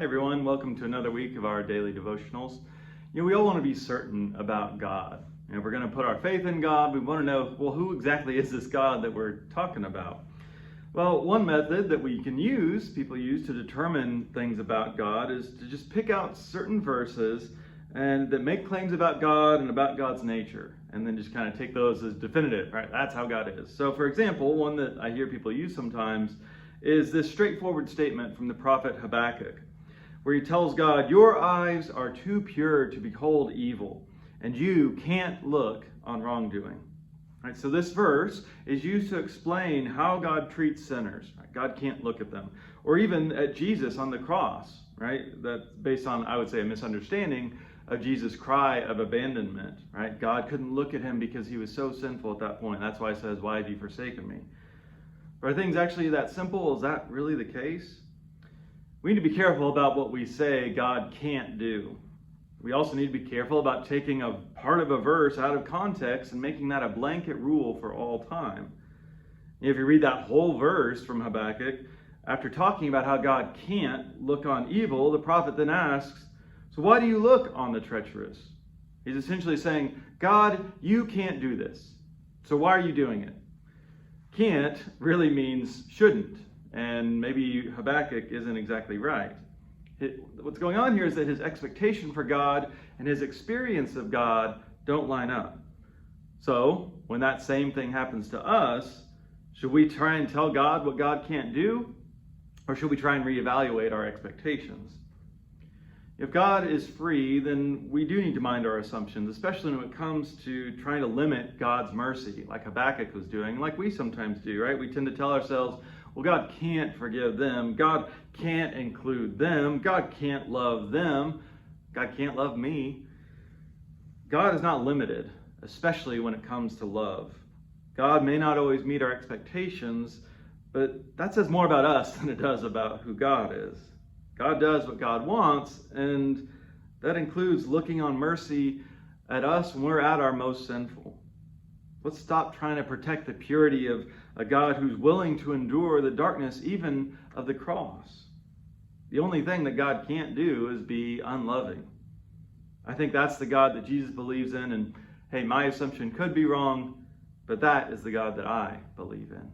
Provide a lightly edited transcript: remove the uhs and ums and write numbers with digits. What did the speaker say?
Hey everyone, welcome to another week of our daily devotionals. We all want to be certain about God. If we're going to put our faith in God, we want to know, well, who exactly is this God that we're talking about? Well, one method that people use to determine things about God is to just pick out certain verses and that make claims about God and about God's nature, and then just kind of take those as definitive, right? That's how God is. So for example, one that I hear people use sometimes is this straightforward statement from the prophet Habakkuk, where he tells God, "Your eyes are too pure to behold evil, and you can't look on wrongdoing." Right, so this verse is used to explain how God treats sinners. Right? God can't look at them. Or even at Jesus on the cross, right? That's based on, I would say, a misunderstanding of Jesus' cry of abandonment. Right? God couldn't look at him because he was so sinful at that point. That's why he says, "Why have you forsaken me?" Are things actually that simple? Is that really the case? We need to be careful about what we say God can't do. We also need to be careful about taking a part of a verse out of context and making that a blanket rule for all time. If you read that whole verse from Habakkuk, after talking about how God can't look on evil, the prophet then asks, "So why do you look on the treacherous?" He's essentially saying, God, you can't do this. So why are you doing it? Can't really means shouldn't. And maybe Habakkuk isn't exactly right. What's going on here is that his expectation for God and his experience of God don't line up. So, when that same thing happens to us, should we try and tell God what God can't do? Or should we try and reevaluate our expectations? If God is free, then we do need to mind our assumptions, especially when it comes to trying to limit God's mercy, like Habakkuk was doing, like we sometimes do, right? We tend to tell ourselves, well, God can't forgive them. God can't include them. God can't love them. God can't love me. God is not limited, especially when it comes to love. God may not always meet our expectations, but that says more about us than it does about who God is. God does what God wants, and that includes looking on mercy at us when we're at our most sinful. Let's stop trying to protect the purity of a God who's willing to endure the darkness even of the cross. The only thing that God can't do is be unloving. I think that's the God that Jesus believes in, and hey, my assumption could be wrong, but that is the God that I believe in.